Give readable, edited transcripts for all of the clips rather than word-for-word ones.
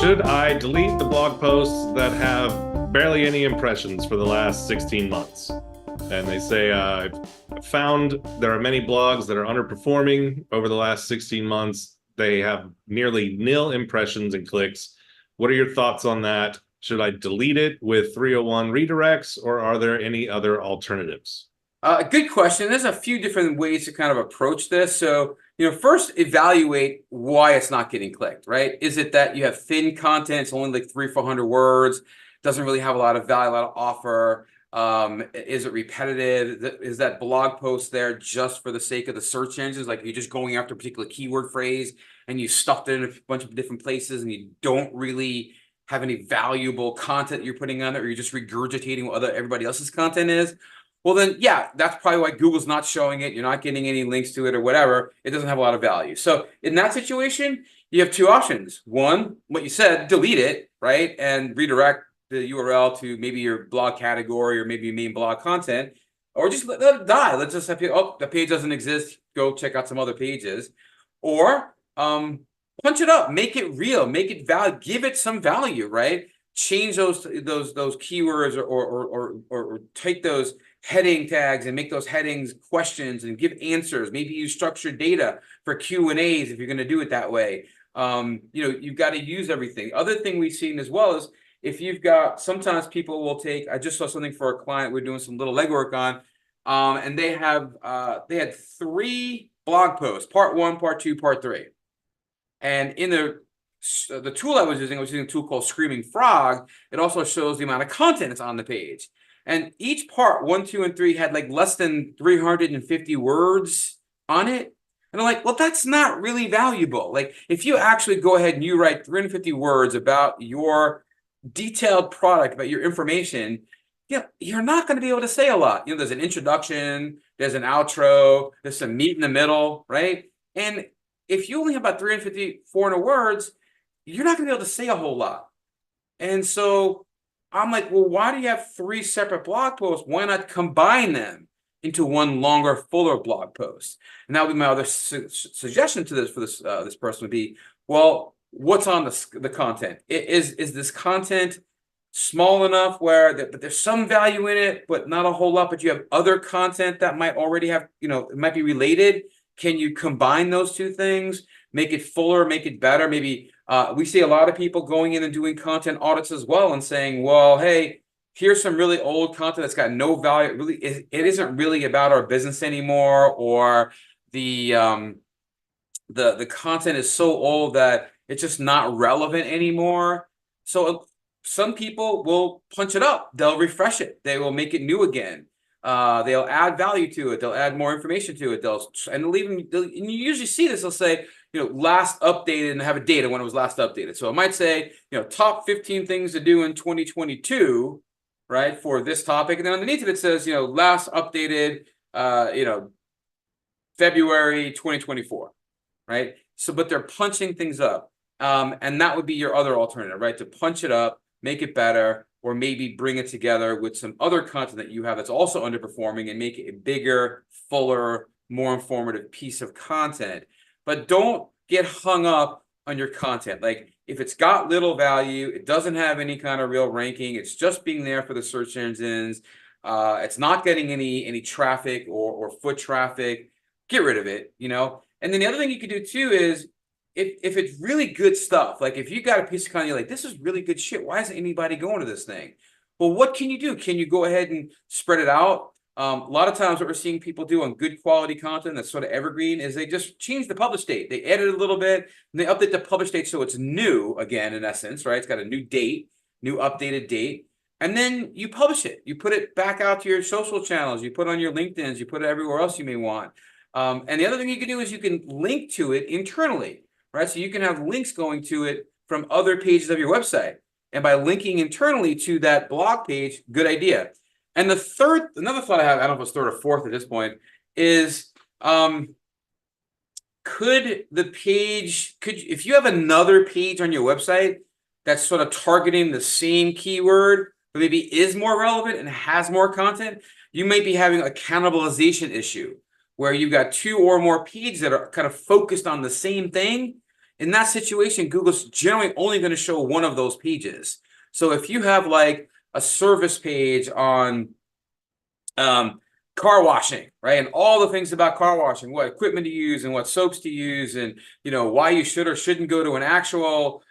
Should I delete the blog posts that have barely any impressions for the last 16 months? And they say, I've found there are many blogs that are underperforming over the last 16 months. They have nearly nil impressions and clicks. What are your thoughts on that? Should I delete it with 301 redirects, or are there any other alternatives? Good question. There's a few different ways to kind of approach this. So, first evaluate why it's not getting clicked, right? Is it that you have thin content, it's only like 300-400 words, doesn't really have a lot of value, a lot of offer? Is it repetitive? Is that blog post there just for the sake of the search engines? Like you're just going after a particular keyword phrase and you stuffed it in a bunch of different places and you don't really have any valuable content you're putting on it, or you're just regurgitating what everybody else's content is? Well, then, yeah, that's probably why Google's not showing it. You're not getting any links to it or whatever. It doesn't have a lot of value. So in that situation, you have two options. One, what you said, delete it, right? And redirect the URL to maybe your blog category or maybe your main blog content, or just let it die. Let's just have you, oh, the page doesn't exist. Go check out some other pages. Or punch it up, make it real, make it value, give it some value, right? Change those keywords or take those heading tags and make those headings questions and give answers. Maybe use structured data for Q&As if you're going to do it that way. You've got to use everything. Other thing we've seen as well is if you've got, sometimes people will take, I just saw something for a client we're doing some little legwork on, and they had 3 blog posts, part 1, part 2, part 3. And in the tool I was using a tool called Screaming Frog. It also shows the amount of content that's on the page. And each part, 1, 2, and 3, had like less than 350 words on it. And I'm like, well, that's not really valuable. Like if you actually go ahead and you write 350 words about your detailed product, about your information, you're not going to be able to say a lot. There's an introduction, there's an outro, there's some meat in the middle, right? And if you only have about 350, 400 words, you're not going to be able to say a whole lot. And so I'm like, well, why do you have 3 separate blog posts? Why not combine them into one longer, fuller blog post? And that would be my other suggestion to this for this person would be, well, what's on the content? Is this content small enough where but there's some value in it, but not a whole lot, but you have other content that might already have, it might be related? Can you combine those two things, make it fuller, make it better? Maybe we see a lot of people going in and doing content audits as well and saying, well, hey, here's some really old content that's got no value. It isn't really about our business anymore, or the content is so old that it's just not relevant anymore. So some people will punch it up. They'll refresh it. They will make it new again. They'll add value to it. They'll add more information to it. And you usually see this. They'll say, last updated, and have a date of when it was last updated. So it might say, top 15 things to do in 2022, right, for this topic. And then underneath it says, last updated, February 2024, right? So, but they're punching things up. And that would be your other alternative, right? To punch it up, make it better, or maybe bring it together with some other content that you have that's also underperforming and make it a bigger, fuller, more informative piece of content. But don't get hung up on your content. Like if it's got little value, it doesn't have any kind of real ranking, it's just being there for the search engines, it's not getting any traffic or foot traffic, get rid of it, And then the other thing you could do too is, if it's really good stuff, like if you got a piece of content, you're like, this is really good shit, why isn't anybody going to this thing? Well, what can you do? Can you go ahead and spread it out? A lot of times what we're seeing people do on good quality content that's sort of evergreen is they just change the publish date. They edit it a little bit and they update the publish date so it's new again, in essence, right? It's got a new date, new updated date. And then you publish it. You put it back out to your social channels. You put it on your LinkedIn's. You put it everywhere else you may want. And the other thing you can do is you can link to it internally. Right? So you can have links going to it from other pages of your website. And by linking internally to that blog page, good idea. And another thought I have, I don't know if it's third or fourth at this point, is if you have another page on your website that's sort of targeting the same keyword, but maybe is more relevant and has more content, you might be having a cannibalization issue where you've got 2 or more pages that are kind of focused on the same thing. In that situation, Google's generally only going to show one of those pages. So if you have like a service page on car washing, right? And all the things about car washing, what equipment to use and what soaps to use, and why you should or shouldn't go to an actual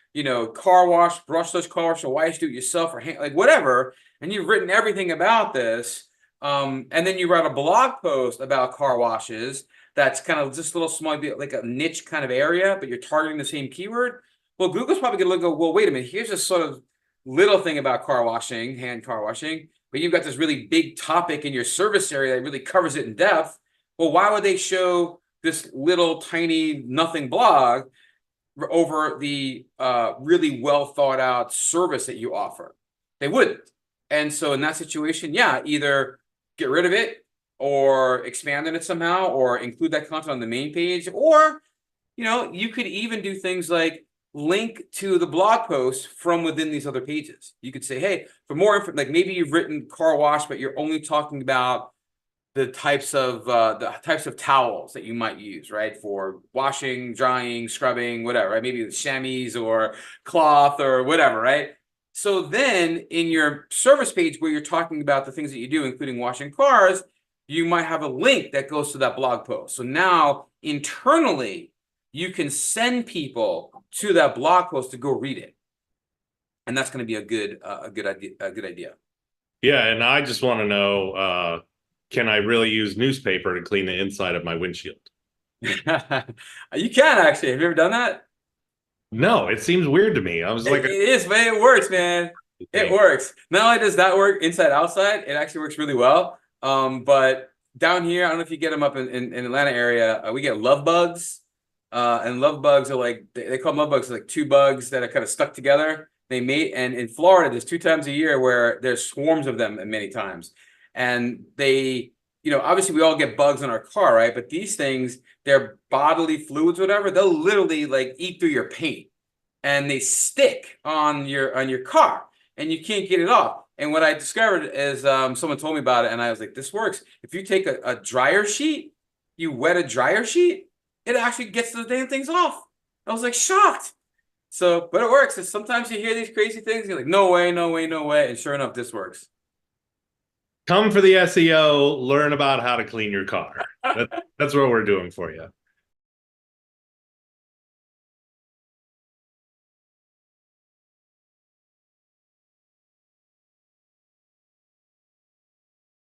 car wash, brushless car wash, or why you should do it yourself, or like whatever. And you've written everything about this, and then you write a blog post about car washes. That's kind of just a little small, like a niche kind of area, but you're targeting the same keyword. Well, Google's probably going to go, well, wait a minute, here's a sort of little thing about car washing, hand car washing, but you've got this really big topic in your service area that really covers it in depth. Well, why would they show this little tiny nothing blog over the really well thought out service that you offer? They wouldn't. And so in that situation, yeah, either get rid of it or expand on it somehow, or include that content on the main page, or you could even do things like link to the blog post from within these other pages. You could say, hey, for more info, like maybe you've written car wash, but you're only talking about the types of towels that you might use, right, for washing, drying, scrubbing, whatever, right? Maybe chamois or cloth or whatever, right? So then in your service page where you're talking about the things that you do, including washing cars, you might have a link that goes to that blog post. So now internally, you can send people to that blog post to go read it, and that's going to be a good idea. Yeah, and I just want to know, can I really use newspaper to clean the inside of my windshield? You can actually. Have you ever done that? No, it seems weird to me. I was like, it is, man. It works, man. It works. Not only does that work inside outside, it actually works really well. But down here, I don't know if you get them up in Atlanta area. We get love bugs. And love bugs are like, they call love bugs like two bugs that are kind of stuck together. They mate, and in Florida, there's 2 times a year where there's swarms of them many times. And they, obviously we all get bugs in our car, right? But these things, they're bodily fluids, whatever, they'll literally like eat through your paint, and they stick on your car, and you can't get it off. And what I discovered is someone told me about it, and I was like, this works. If you take a dryer sheet, you wet a dryer sheet, it actually gets the damn things off. I was like shocked. So, but it works. And sometimes you hear these crazy things, you're like, no way, no way, no way. And sure enough, this works. come for the SEO, learn about how to clean your car. That's what we're doing for you.